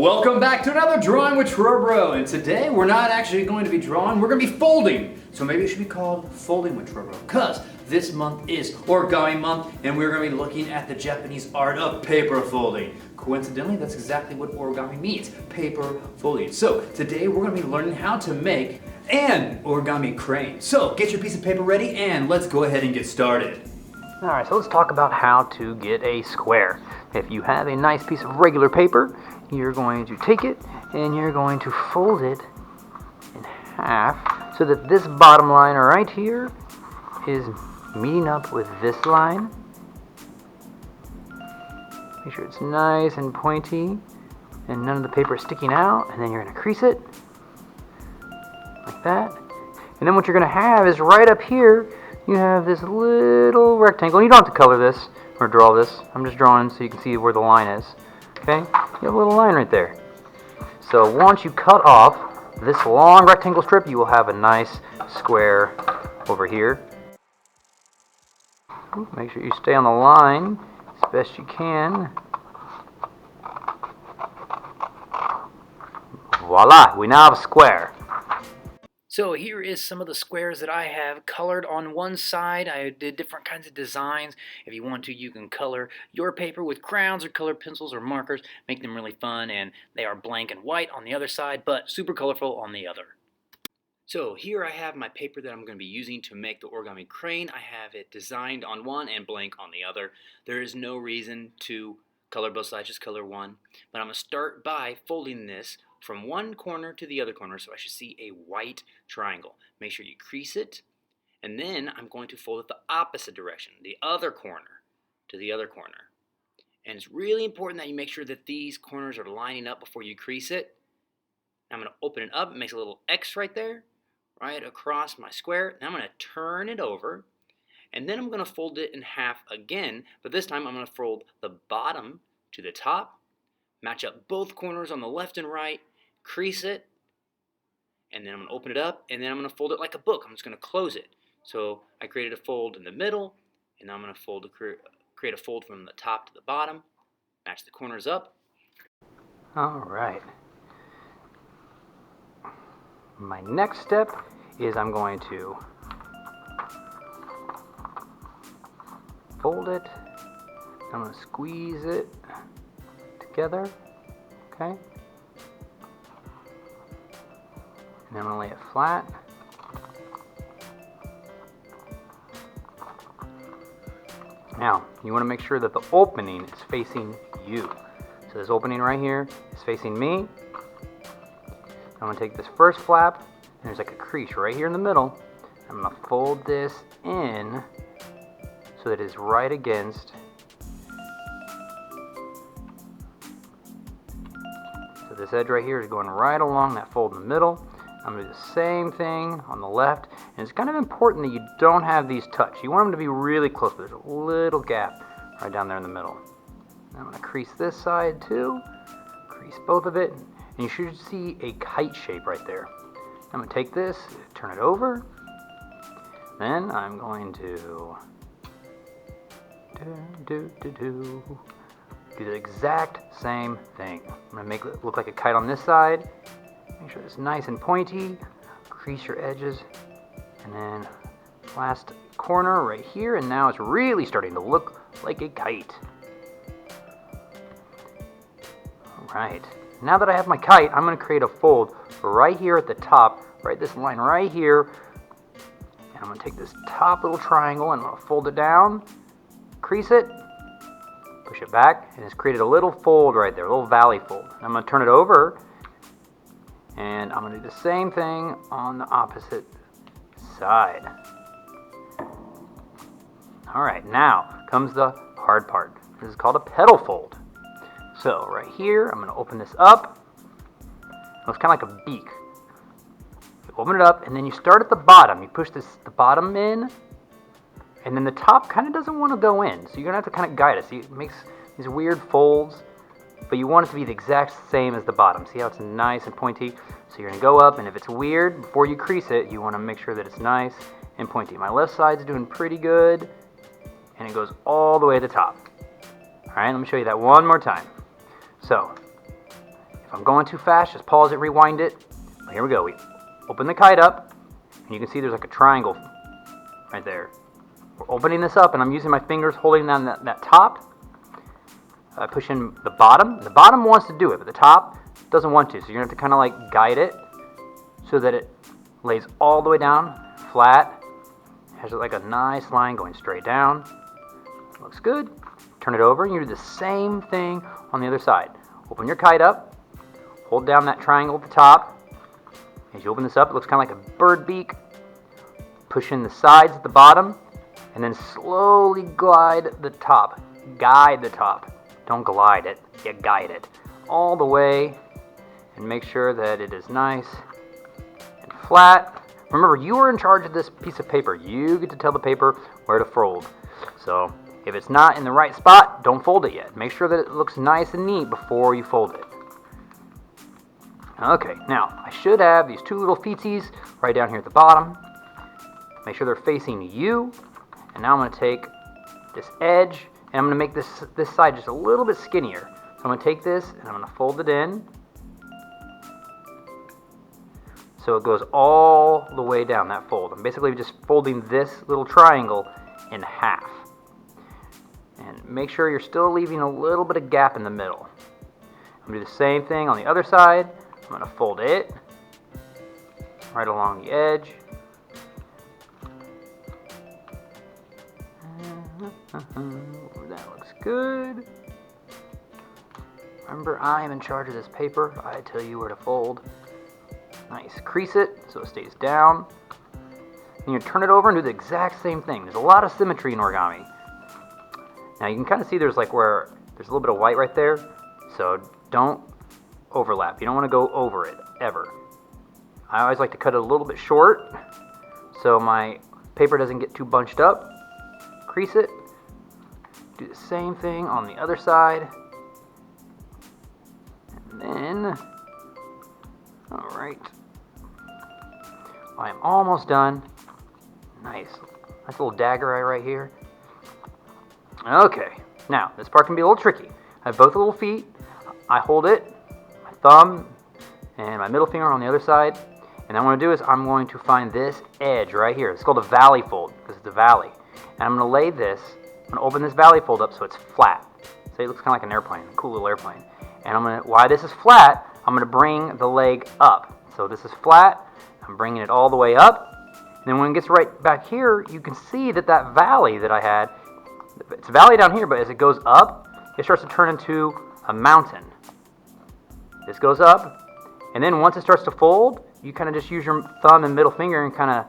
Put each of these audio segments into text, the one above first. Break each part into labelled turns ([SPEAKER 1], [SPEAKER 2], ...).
[SPEAKER 1] Welcome back to another Drawing with Trowbro, and today we're not actually going to be drawing, we're going to be folding. So maybe it should be called Folding with Trowbro, because this month is Origami month, and we're going to be looking at the Japanese art of paper folding. Coincidentally, that's exactly what origami means, paper folding. So today we're going to be learning how to make an origami crane. So get your piece of paper ready, and let's go ahead and get started.
[SPEAKER 2] Alright, so let's talk about how to get a square. If you have a nice piece of regular paper, you're going to take it and you're going to fold it in half so that this bottom line right here is meeting up with this line. Make sure it's nice and pointy and none of the paper is sticking out, and then you're going to crease it like that. And then what you're going to have is right up here you have this little rectangle. You don't have to color this or draw this. I'm just drawing so you can see where the line is. Okay? You have a little line right there. So once you cut off this long rectangle strip, you will have a nice square over here. Make sure you stay on the line as best you can. Voila! We now have a square. So here is some of the squares that I have colored on one side. I did different kinds of designs. If you want to, you can color your paper with crayons or colored pencils or markers. Make them really fun, and they are blank and white on the other side, but super colorful on the other. So here I have my paper that I'm going to be using to make the origami crane. I have it designed on one and blank on the other. There is no reason to color both sides, just color one. But I'm going to start by folding this from one corner to the other corner, so I should see a white triangle. Make sure you crease it, and then I'm going to fold it the opposite direction, the other corner to the other corner. And it's really important that you make sure that these corners are lining up before you crease it. I'm going to open it up. It makes a little X right there, right across my square. Now I'm going to turn it over, and then I'm going to fold it in half again, but this time I'm going to fold the bottom to the top, match up both corners on the left and right, crease it, and then I'm going to open it up, and then I'm going to fold it like a book. I'm just going to close it. So I created a fold in the middle, and now I'm going to create a fold from the top to the bottom, match the corners up. Alright. My next step is I'm going to fold it. I'm going to squeeze it together. Okay? And I'm going to lay it flat. Now, you want to make sure that the opening is facing you. So this opening right here is facing me. I'm going to take this first flap, and there's like a crease right here in the middle. I'm going to fold this in so that it's right against. So this edge right here is going right along that fold in the middle. I'm going to do the same thing on the left, and it's kind of important that you don't have these touch. You want them to be really close, but there's a little gap right down there in the middle. I'm going to crease this side too, crease both of it, and you should see a kite shape right there. I'm going to take this, turn it over, then I'm going to do the exact same thing. I'm going to make it look like a kite on this side. Make sure it's nice and pointy. Crease your edges. And then last corner right here. And now it's really starting to look like a kite. Alright. Now that I have my kite, I'm going to create a fold right here at the top. Right, this line right here. And I'm going to take this top little triangle and I'm going to fold it down. Crease it. Push it back. And it's created a little fold right there. A little valley fold. I'm going to turn it over. And I'm going to do the same thing on the opposite side. Alright, now comes the hard part. This is called a petal fold. So right here, I'm going to open this up. It looks kind of like a beak. You open it up, and then you start at the bottom. You push the bottom in, and then the top kind of doesn't want to go in. So you're going to have to kind of guide it. See, it makes these weird folds. But you want it to be the exact same as the bottom. See how it's nice and pointy? So you're going to go up, and if it's weird, before you crease it, you want to make sure that it's nice and pointy. My left side's doing pretty good, and it goes all the way to the top. Alright, let me show you that one more time. So, if If I'm going too fast, just pause it, rewind it. Here we go. We open the kite up, and you can see there's like a triangle right there. We're opening this up, and I'm using my fingers holding down that top. I push in the bottom. The bottom wants to do it, but the top doesn't want to. So you're going to have to kind of like guide it so that it lays all the way down, flat. Has like a nice line going straight down. Looks good. Turn it over, and you do the same thing on the other side. Open your kite up. Hold down that triangle at the top. As you open this up, it looks kind of like a bird beak. Push in the sides at the bottom, and then slowly glide the top. Guide the top. Don't glide it, you guide it. All the way, and make sure that it is nice and flat. Remember, you are in charge of this piece of paper. You get to tell the paper where to fold. So, if it's not in the right spot, don't fold it yet. Make sure that it looks nice and neat before you fold it. Okay, now, I should have these two little feetsies right down here at the bottom. Make sure they're facing you. And now I'm going to take this edge, and I'm going to make this side just a little bit skinnier. So I'm going to take this, and I'm going to fold it in. So it goes all the way down, that fold. I'm basically just folding this little triangle in half. And make sure you're still leaving a little bit of gap in the middle. I'm going to do the same thing on the other side. I'm going to fold it right along the edge. That looks good. Remember, I am in charge of this paper. I tell you where to fold. Nice. Crease it so it stays down. And you turn it over and do the exact same thing. There's a lot of symmetry in origami. Now you can kind of see there's like where there's a little bit of white right there. So don't overlap. You don't want to go over it, ever. I always like to cut it a little bit short so my paper doesn't get too bunched up. Crease it. Do the same thing on the other side. And then, alright. I am almost done. Nice. Nice little dagger eye right here. Okay. Now, this part can be a little tricky. I have both little feet. I hold it, my thumb, and my middle finger on the other side. And what I'm going to do is I'm going to find this edge right here. It's called a valley fold because it's a valley. And I'm going to lay this, I'm going to open this valley fold up so it's flat. So it looks kind of like an airplane, a cool little airplane. And while this is flat, I'm going to bring the leg up. So this is flat, I'm bringing it all the way up. And then when it gets right back here, you can see that that valley that I had, it's a valley down here, but as it goes up, it starts to turn into a mountain. This goes up, and then once it starts to fold, you kind of just use your thumb and middle finger and kind of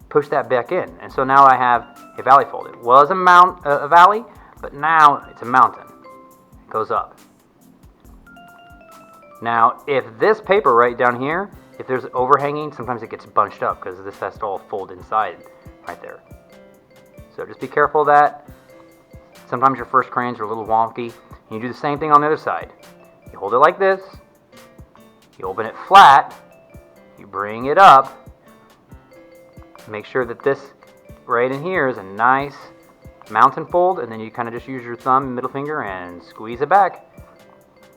[SPEAKER 2] push that back in. And so now I have a valley fold. It was a valley, but now it's a mountain. It goes up. Now, if this paper right down here, if there's overhanging, sometimes it gets bunched up because this has to all fold inside right there. So just be careful of that. Sometimes your first crayons are a little wonky. And you do the same thing on the other side. You hold it like this. You open it flat. You bring it up. Make sure that this right in here is a nice mountain fold, and then you kind of just use your thumb and middle finger and squeeze it back.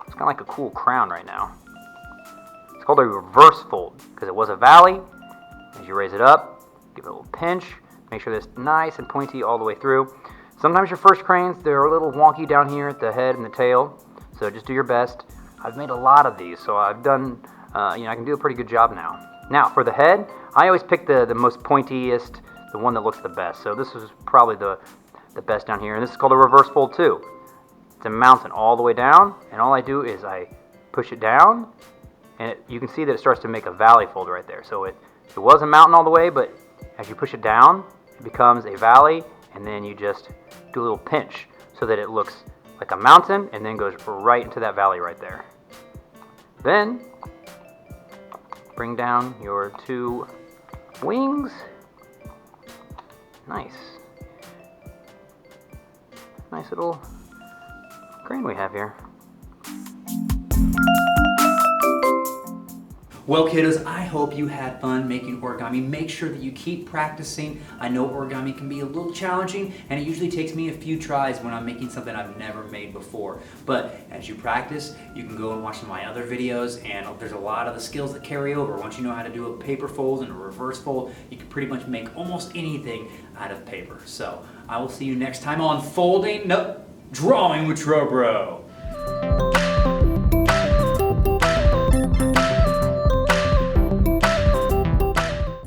[SPEAKER 2] It's kind of like a cool crown right now. It's called a reverse fold because it was a valley. As you raise it up, give it a little pinch. Make sure that it's nice and pointy all the way through. Sometimes your first cranes, they're a little wonky down here at the head and the tail, so just do your best. I've made a lot of these, so I've done, I can do a pretty good job now. Now, for the head, I always pick the most pointiest, the one that looks the best. So this is probably the best down here, and this is called a reverse fold too. It's a mountain all the way down, and all I do is I push it down, and you can see that it starts to make a valley fold right there. So it was a mountain all the way, but as you push it down, it becomes a valley, and then you just do a little pinch so that it looks like a mountain and then goes right into that valley right there. Then bring down your two wings. Nice. Nice little crane we have here.
[SPEAKER 1] Well, kiddos, I hope you had fun making origami. Make sure that you keep practicing. I know origami can be a little challenging, and it usually takes me a few tries when I'm making something I've never made before. But as you practice, you can go and watch some of my other videos, and there's a lot of the skills that carry over. Once you know how to do a paper fold and a reverse fold, you can pretty much make almost anything out of paper. So I will see you next time on Drawing with Trowbro.